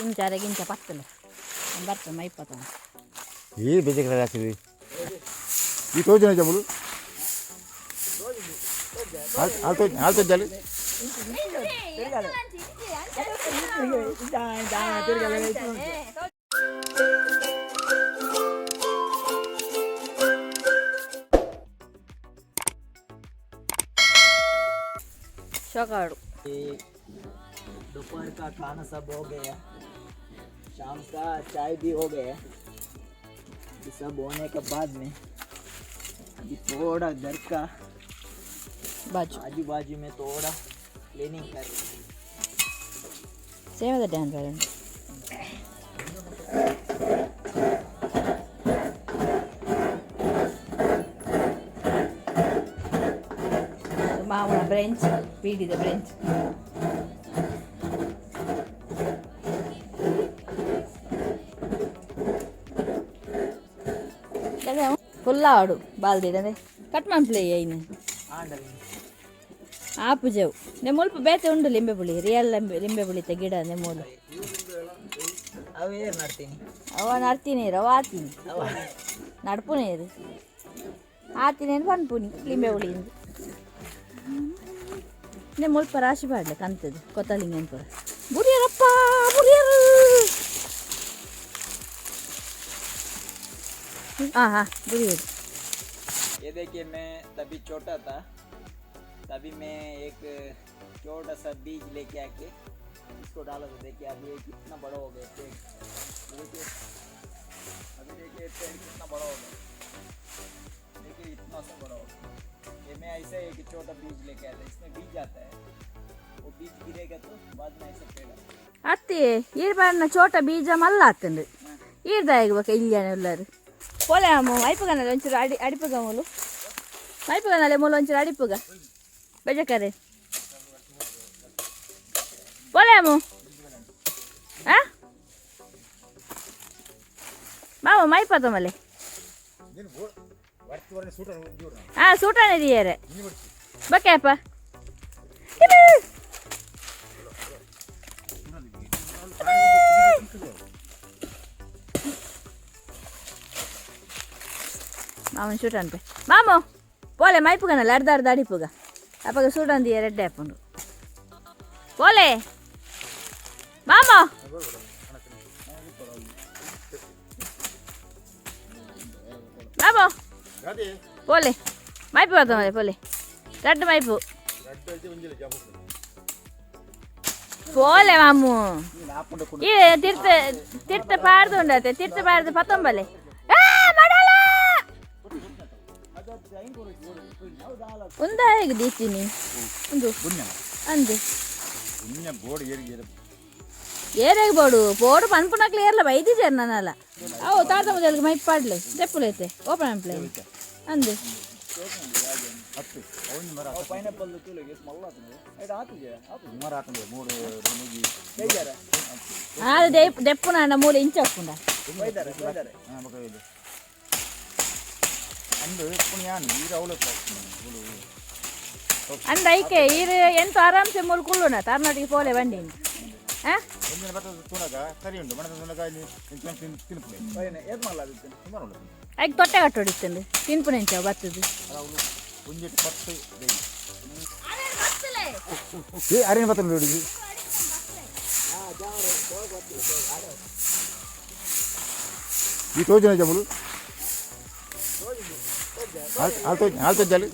ಇಂಚಾರೆ ಗಿಂಚ ಪತ್ತಲೆ ಬರ್ತ ಮೈಪತ್ತ ಈ ಬೇಜಾರ ಹಾಕಿದ್ವಿ ಈ ತೋಜನ ಜಮಲು ಆಲ್ತೋ ಜಾಲಿ शौकाड़ू दोपहर का खाना सब हो गया, शाम का चाय भी हो गया। ये सब होने के बाद में अभी थोड़ा घर का आजू बाजू में थोड़ा क्लीनिंग कर रही हूँ। सेमेदा ध्यान करें मामा ब्रेंच पीडी द ब्रेंच फुल्लाडू बाल दे दे कट मन प्ले यही आप जाओ ने मुल्प बेते उंडु लिंबे पुली रियल लिंबे पुली ते गिಡ ने मूल అవే నర్తిని అవ నర్తిని రవాతిని నడుపునేది ఆతినేది పన్పుని లింబే పులి ने मुल्प राशि पाडले कंतದು ಕೊತ್ತಲಿಂಗನ್ ಪುರ ಬುರಿಯರಪ್ಪ ಬುರಿಯರು हाँ बुरी ये देखिए मैं तभी छोटा था तभी मैं एक छोटा सा बीज लेके आके इसको डाला था। देखिए अभी ये कितना बड़ा हो गया पेड़, देखिए अभी देखिए पेड़ कितना बड़ा हो गया, देखिए इतना सा बड़ा हो गया। ये मैं ऐसे एक छोटा बीज लेके आया था, इसमें बीज आता है, वो बीज गिरेगा तो बाद में ऐसा पेड़ ಅತ್ತಿ ಈ ಬಾರಿನ ಚೋಟ ಬೀಜ ಮಲ್ಲ ಆತಂದು ಈರ್ದಾಗ ಇಲ್ಲಿಯಾನೆ ಎಲ್ಲರೂ ಪೋಲೆ ಅಮ್ಮ ಮೈಪುಗನಲ್ಲ ಒಂಚೂರು ಅಡಿಪುಗ ಮೂಲು ಮೈಪುಗನಲ್ಲೇ ಮೂಲು ಒಂಚೂರು ಅಡಿಪುಗ ಬೆಜಕರೆ ಪೋಲೆ ಅಮ್ಮ ಹಾಂ ಮಾವ ಮೈಪದ ಮಲೆ ಹಾಂ ಸೂಟನೇ ಇದೆಯಾರೆ ಬಕ್ಕೆಪ್ಪ మామని చూడండి మామో పోలే మైపుగా అర్ధారు దాడిపుగా అప్పగా చూడండి రెడ్డి అప్పుడు పోలే మామో మామో పోలే మైపు వద్దాం మరి పోలే రెడ్డు మైపు పోలే మాము ఈ తిర్త పాడుతూ ఉండతే తిర్త పాడితే పత్తంబలే ఉందా దీచిని అందు ఏరేగి పోడు పోడు పనుపున క్లియర్లో బయటి చేరినాల అవు తాత మొదలకి మైపు పాడలే చెప్పులైతే ఓపెన్ ప్లే అందు అది దెప్పున మూడు ఇంచకుండా ಅಂದ ಐಕೆ ಈರು ಎಂತ ಆರಾಮ್ಸೆ ಮುಲ್ಕುಳ್ಳುನ ತಾರ್ನಾಟಿಗೆ ಪೋಲೆ ಬಂಡಿ ಐಕ್ ತೊಟ್ಟೆ ಕಟ್ಟೊಡಿತ್ತಂದು ತಿನ್ಪು ನೆಂಚ ಬತ್ತದು ಅರೇನು ಬತ್ತ ನೋಡಿ ಈ ತೋಜನ ಜಮಲು ಆಲ್ತೋ ಜಾಲಿ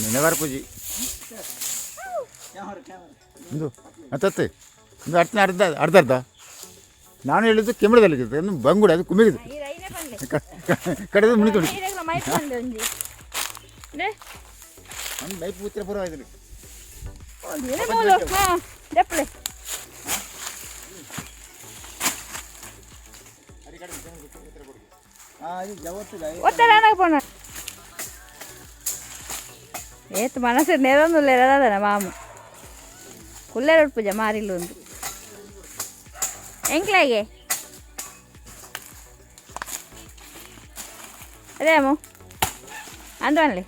ನೆನವಾರ್ಪೂಜಿ ಇದು ಮತ್ತೆ ಇದು ಅರ್ಧ ನಾನು ಹೇಳಿದ್ದು ಕೆಮ್ಮಡದಲ್ಲಿದೆ ಬಂಗುಡೆ ಅದು ಕುಮ್ಮಿಗಿದೆ ಕಡೆದು ಮುಣಿತು ಬೈಪ್ ಉತ್ತರ ಪರವಾಗಿಲ್ಲ ఏత్ మనసు నేరొందు లేరదన మామ ಕುಲ್ಲೇರೋಡ್ ಪೂಜೆ ಮಾರಿಲ್ಲ ಒಂದು ಎಂಕ್ಲಾಗೆ ಅದೇ ಅಮ್ಮ ಅಂದ್ವನ್ಲಿ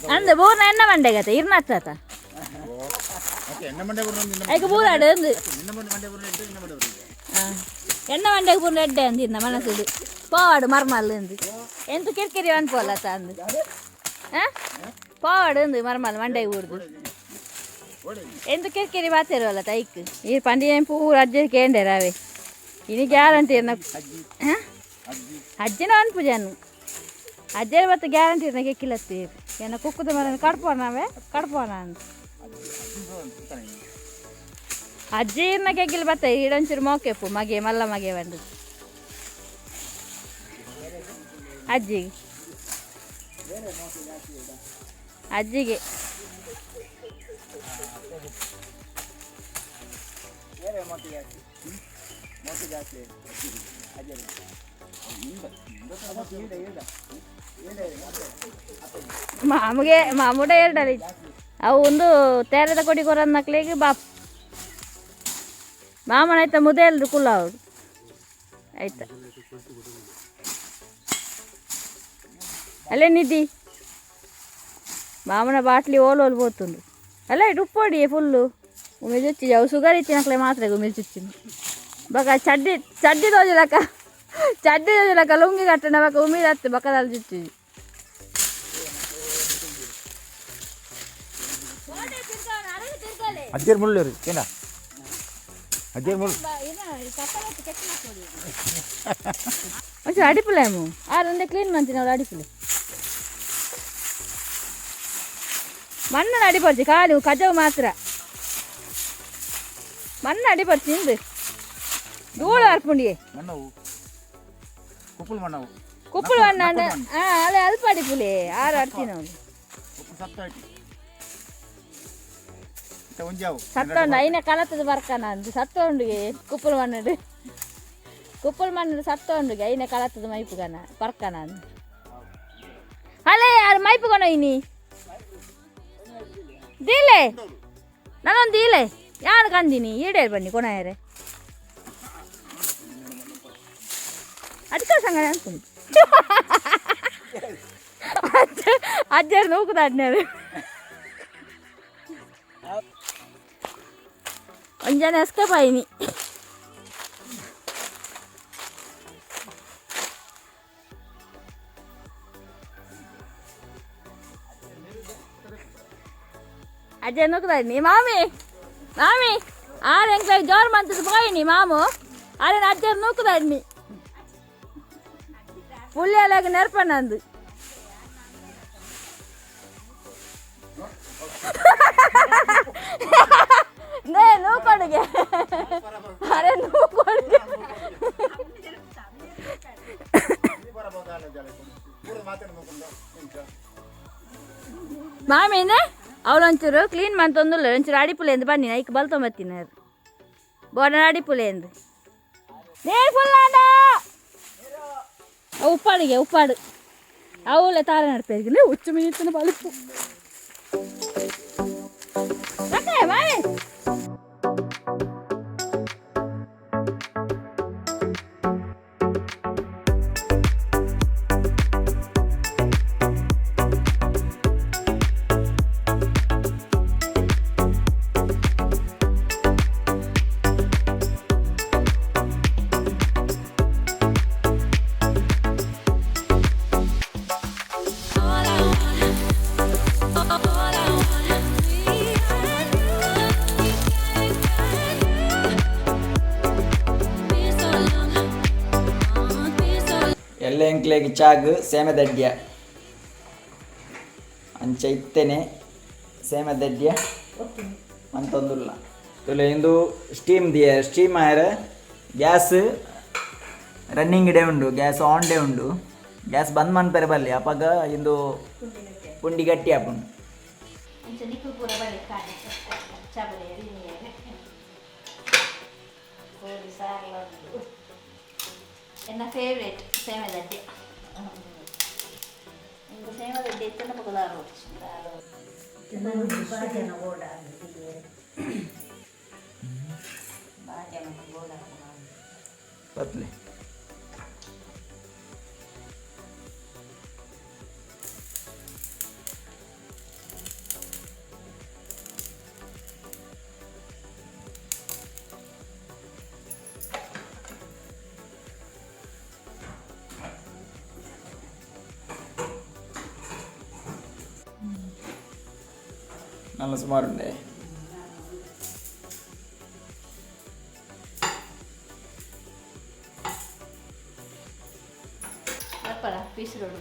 ಅಂದ ಬೂರ್ನ ಎಣ್ಣ ಮಂಡೆಗತ ಇರ್ನತ್ತ ಐಕ ಬೂರಾಡು ಅಂದು ಎಣ್ಣ ಮಂಡೆಗೆ ಬೂರ್ನ ಎಡ್ಡೆ ಅಂದಿರ್ನ ಮನಸ್ಸುದು போவாடு மரமாலேருந்து எந்த கிரிக்கெரி வான்னு போகல தாந்து போவாடு இருந்து மரமால் மண்டை ஊடுது எந்த கிரிக்கெரி பார்த்துருவಲ್ಲ தைக்கு ಈ ಪಂಡಿಯ ಪೂರ ಅಜ್ಜಿ ಕೇಂಡರಾವೆ ಇನ್ನು ಗ್ಯಾರಂಟಿ ಅಜ್ಜಿನ ಅನ್ಪುಜಾನು ಅಜ್ಜರ ಬತ್ತ ಗ್ಯಾರಂಟಿ ಇರ್ನ ಕೆಕ್ಕಿಲತ್ತಿ ಏನ ಕುಕ್ಕದ ಮರ ಕಡ್ಪೋನಾವೆ ಕಡ್ಪೋನ ಅಂತ ಅಜ್ಜಿ ಇರ್ನ ಕೆಕ್ಕಿಲ್ ಬತ್ತ ಇಡೊಂಚೂರು ಮೋಕೆಪ್ಪು ಮಗೆ ಮಲ್ಲ ಮಗೆ ಬಂದು ಅಜ್ಜಿಗೆ ಅಜ್ಜಿಗೆ ಮಾಮಗೆ ಮಾಮೂಡ ಎರಡಲ್ಲಿ ಅವು ಒಂದು ತೆರೆದ ಕೊಡಿ ಕೊರ ನಕ್ಲಿಗೆ ಬಾಪ್ ಮಾಮನ ಆಯ್ತಾ ಮುದೆ ಎಲ್ರು ಕುಲ್ಲ ಅವರು ಆಯ್ತಾ ಅಲ್ಲೇ ನಿದ್ದಿ ಮಾಮನ ಬಾಟ್ಲಿ ಓಲು పోతుంది ಅಲ್ಲ ಉಪ್ಪೊಡಿ ಫುಲ್ಲು ಉಮೇಜ್ వచ్చి ಅವು ಶುಗರ್ ಇచ్చిನಕ್ಲೆ ಮಾತ್ರ ಉಮೇಜ್ వచ్చింది ಬಕ ಚಡ್ಡಿ ದೋಜಲಕ ಲುಂಗಿ ಕಟ್ಟಣ ಬಕ ಉಮೀದ್ ಹತ್ತು ಬಕದಲ್ಲಿ ಚುಚ್ಚಿ ಅಜ್ಜರ್ ಮುಳ್ಳು ರೀ ಏನ ಅಜ್ಜರ್ ಮುಳ್ಳು వచ్చి అడిపులేము రెండే క్లీన్ మంచి అడిపులే ಮಣ್ಣು ಅಡಿಪರ್ಚಿ ಕಾಲು ಕಜವು ಮಾತ್ರ ಮಣ್ಣು ಅಡಿಪರ್ಚಿ ಇಂದು ಧೂಳು ಅರ್ಪುಂಡಿಯೇ ಕುಪ್ಪಳು ಮಣ್ಣ ಅದೇ ಅಲ್ಪ ಅಡಿಪುಲೆ ಆರು ಅಡ್ತೀನಿ ಅವನು ಸತ್ತೊಂಡು ಐನ ಕಲತದ ಬರ್ಕನ ಅಂದು ಸತ್ತೊಂಡಿಗೆ ಕುಪ್ಪಳು ಮಣ್ಣು ಸತ್ತೊಂಡಿಗೆ ಐನ ಕಲತದ ಮೈಪುಗನ ಬರ್ಕನ ಅಂದು ಅಲ್ಲೇ ಯಾರು ಮೈಪುಗನ ಇನಿ ದೀಲೆ ನಾನೊಂದು ದೀಲೆ ಯಾರು ಕಂದಿನಿ ಈಡೇರು ಬನ್ನಿ ಕೊನೆಯರೆ ಅದಕ್ಕೆ ಸಂಗ ಅನ್ಕೊಂಡು ಅಜ್ಜರು ನೂಕುದಾಡ್ನಾರು ಒಂದು ಜನ ಎಸ್ಕೇಪ್ ಆಯ್ನಿ ಅಜ್ಜ ನೂಕುದಾಡ್ನಿ ಮಾಮಿ ಆರು ಎಂಕ್ಲಾಗಿ ಜೋರು ಮಂತದ್ದು పోయిನಿ ಮಾಮು ಆರೇನ ಅಜ್ಜರು ನೂಕುದಾಡ್ನಿ పుల్లేలాగా నేర్పనందు నువ్వు కొడుగే అరే నువ్వు కొడుగే ಮಾಮೇನೆ ಅವಳೊಂಚೂರು ಕ್ಲೀನ್ ಮಂತೊಂದುಲ್ಲ ಒಂಚೂರು ಅಡಿಪುಲೆ ಎಂದು ಬನ್ನಿ ಐಕ್ ಬಲ್ತೊಂಬತ್ತಿನಾರು ಬೋಡನ ಅಡಿಪುಲೆ ಎಂದು ನೀರು ಫುಲ್ಲಾಂಡ ಉಪ್ಪಾಡು ಅವಳೆ ತಾರ ನಡ್ಪೇರಿಗಿಲ್ಲ ಹುಚ್ಚು ಮೀನಿನ ಬಲುಪು ಎಲ್ಲ ಎಂಕ್ಲೆಗೆ ಚಾಗ್ Semeda Adye ಅಂಚ ಇತ್ತೇನೆ Semeda Adye ಅಂತಂದುಲ್ಲ ತುಲೆ ಇಂದು ಸ್ಟೀಮ್ ಆಯರೆ ಗ್ಯಾಸ್ ರನ್ನಿಂಗ್ ಡೇ ಉಂಡು ಗ್ಯಾಸ್ ಆನ್ ಡೇ ಉಂಡು ಗ್ಯಾಸ್ ಬಂದ್ ಮನ್ಪೆರೆ ಬಲ್ಲಿ ಅಪಾಗ ಇಂದು ಪುಂಡಿ ಗಟ್ಟಿ ಆಪುಂಡು ನನ್ನ ಫೇವ್ರೇಟ್ Semeda Adye చిన్న పక్కదారు पतले നല്ല സുമാറുണ്ടേ పీసులోడు